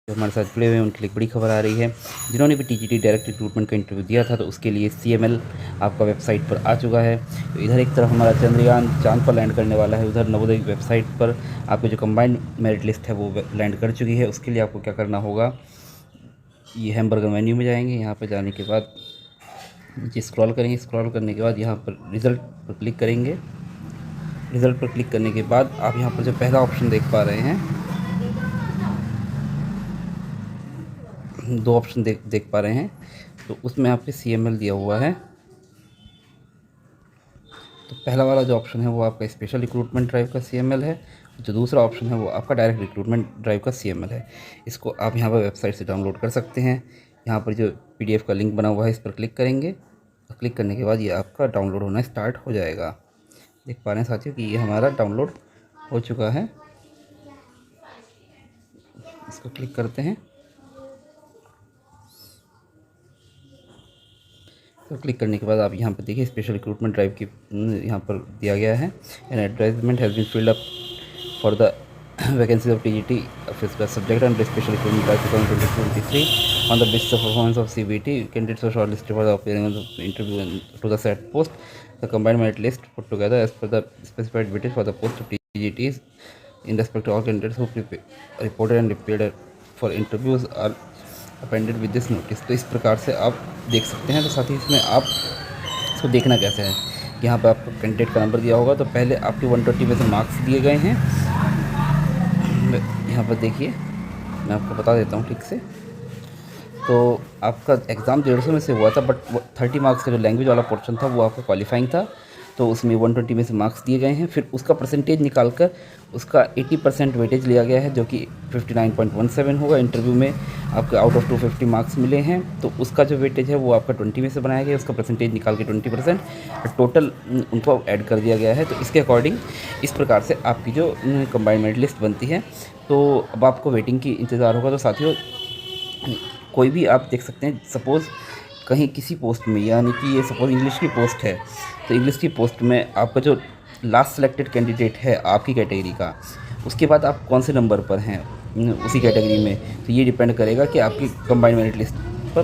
जो हमारे साथ जुड़े हुए हैं उनके लिए बड़ी खबर आ रही है। जिन्होंने भी टीजीटी डायरेक्ट रिक्रूटमेंट का इंटरव्यू दिया था तो उसके लिए सीएमएल आपका वेबसाइट पर आ चुका है। तो इधर एक तरफ हमारा चंद्रयान चांद पर लैंड करने वाला है, उधर नवोदय वेबसाइट पर आपकी जो कंबाइंड मेरिट लिस्ट है वो लैंड कर चुकी है। उसके लिए आपको क्या करना होगा, ये हैमबर्गर मेन्यू में जाएंगे। यहाँ पर जाने के बाद नीचे स्क्रॉल करेंगे, स्क्रॉल करने के बाद यहाँ पर रिज़ल्ट पर क्लिक करेंगे। रिज़ल्ट पर क्लिक करने के बाद आप यहाँ पर जो पहला ऑप्शन देख पा रहे हैं, दो ऑप्शन देख पा रहे हैं, तो उसमें आपके सीएमएल दिया हुआ है। तो पहला वाला जो ऑप्शन है वो आपका स्पेशल रिक्रूटमेंट ड्राइव का सीएमएल है, जो दूसरा ऑप्शन है वो आपका डायरेक्ट रिक्रूटमेंट ड्राइव का सीएमएल है। इसको आप यहाँ पर वेबसाइट से डाउनलोड कर सकते हैं। यहाँ पर जो पीडीएफ का लिंक बना हुआ है इस पर क्लिक करेंगे। क्लिक करने के बाद ये आपका डाउनलोड होना स्टार्ट हो जाएगा। देख पा रहे हैं साथियों कि ये हमारा डाउनलोड हो चुका है। इसको क्लिक करते हैं। तो क्लिक करने के बाद आप यहाँ पर देखिए स्पेशल रिक्रूटमेंट ड्राइव की यहाँ पर दिया गया है। An advertisement has been filled up for the vacancies of TGT subject and special recruitment drive 2023 on the basis of performance of CBT candidates were shortlisted for the appearing interview to the set post the combined merit list put together as per the specified weightage for the post of TGT in respect to all candidates who reported and appeared for interviews are appended with this notice. तो इस प्रकार से आप देख सकते हैं। तो साथ ही इसमें आप इसको देखना कैसे है, यहाँ पर आपको कैंडिडेट का नंबर दिया होगा। तो पहले आपके 120 में से मार्क्स दिए गए हैं। यहाँ पर देखिए, मैं आपको बता देता हूँ ठीक से। तो आपका एग्ज़ाम 150 में से हुआ था, बट 30 मार्क्स का जो लैंग्वेज वाला पोर्शन था वो आपका क्वालिफाइंग था। तो उसमें 120 में से मार्क्स दिए गए हैं। फिर उसका परसेंटेज निकाल कर उसका 80% वेटेज लिया गया है, जो कि 59.17 होगा। इंटरव्यू में आपके आउट ऑफ 250 मार्क्स मिले हैं, तो उसका जो वेटेज है वो आपका 20 में से बनाया गया है। उसका परसेंटेज निकाल के 20% टोटल उनको ऐड कर दिया गया है। तो इसके अकॉर्डिंग इस प्रकार से आपकी जो कंबाइंड मेरिट लिस्ट बनती है। तो अब आपको वेटिंग की इंतज़ार होगा। तो साथियों, कोई भी आप देख सकते हैं, सपोज़ कहीं किसी पोस्ट में, यानी कि ये सपोज इंग्लिश की पोस्ट है, तो इंग्लिश की पोस्ट में आपका जो लास्ट सेलेक्टेड कैंडिडेट है आपकी कैटेगरी का, उसके बाद आप कौन से नंबर पर हैं उसी कैटेगरी में, तो ये डिपेंड करेगा कि आपकी कंबाइंड मेरिट लिस्ट पर।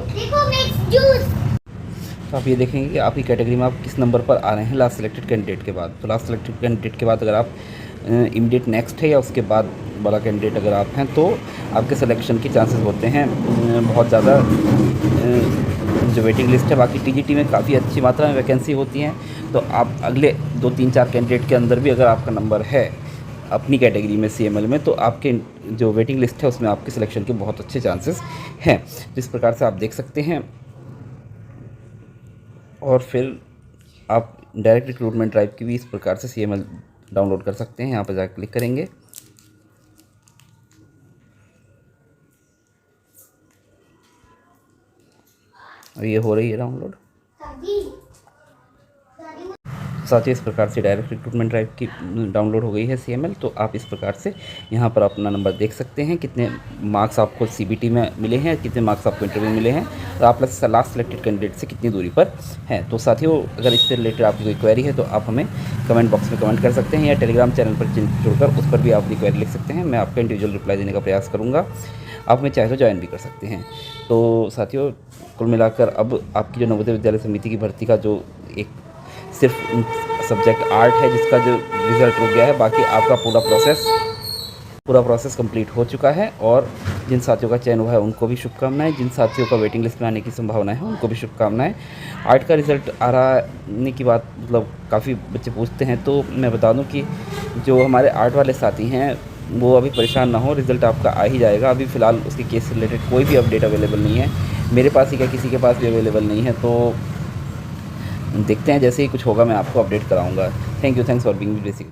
तो आप ये देखेंगे कि आपकी कैटेगरी में आप किस नंबर पर आ रहे हैं लास्ट सेलेक्टेड कैंडिडेट के बाद। तो लास्ट सेलेक्टेड कैंडिडेट के बाद अगर आप इमीडिएट नेक्स्ट है या उसके बाद वाला कैंडिडेट अगर आप हैं, तो आपके सिलेक्शन के चांसेस होते हैं बहुत ज़्यादा। जो वेटिंग लिस्ट है, बाकी टीजीटी में काफ़ी अच्छी मात्रा में वैकेंसी होती हैं। तो आप अगले 2-3-4 कैंडिडेट के अंदर भी अगर आपका नंबर है अपनी कैटेगरी में सीएमएल में, तो आपके जो वेटिंग लिस्ट है उसमें आपके सिलेक्शन के बहुत अच्छे चांसेस हैं। जिस प्रकार से आप देख सकते हैं। और फिर आप डायरेक्ट रिक्रूटमेंट ड्राइव की भी इस प्रकार से सीएमएल डाउनलोड कर सकते हैं। यहाँ पर जाकर क्लिक करेंगे। और ये हो रही है डाउनलोड। साथ ही इस प्रकार से डायरेक्ट रिक्रूटमेंट ड्राइव की डाउनलोड हो गई है सीएमएल। तो आप इस प्रकार से यहाँ पर अपना नंबर देख सकते हैं, कितने मार्क्स आपको सीबीटी में मिले हैं, कितने मार्क्स आपको इंटरव्यू में मिले हैं, तो आप लास्ट सेलेक्टेड कैंडिडेट से कितनी दूरी पर हैं। तो साथियों, अगर इससे रिलेटेड आपकी कोई क्वेरी है तो आप हमें कमेंट बॉक्स में कमेंट कर सकते हैं, या टेलीग्राम चैनल पर जुड़कर उस पर भी आप अपनी क्वेरी लिख सकते हैं। मैं आपका इंडिविजुअल रिप्लाई देने का प्रयास करूँगा। आप हमें चाहे तो ज्वाइन भी कर सकते हैं। तो साथियों, कुल मिलाकर अब आपकी जो नवोदय विद्यालय समिति की भर्ती का जो एक सिर्फ सब्जेक्ट आर्ट है जिसका जो रिज़ल्ट रुक गया है, बाकी आपका पूरा प्रोसेस कंप्लीट हो चुका है। और जिन साथियों का चयन हुआ है उनको भी शुभकामनाएं, जिन साथियों का वेटिंग लिस्ट में आने की संभावना है उनको भी शुभकामनाएं। आर्ट का रिज़ल्ट आ रहा की बात मतलब काफ़ी बच्चे पूछते हैं, तो मैं बता दूं कि जो हमारे आर्ट वाले साथी हैं वो अभी परेशान ना हो, रिज़ल्ट आपका आ ही जाएगा। अभी फ़िलहाल उसके केस से रिलेटेड कोई भी अपडेट अवेलेबल नहीं है, मेरे पास ही क्या किसी के पास भी अवेलेबल नहीं है। तो देखते हैं, जैसे ही कुछ होगा मैं आपको अपडेट कराऊंगा। Thanks for being basic.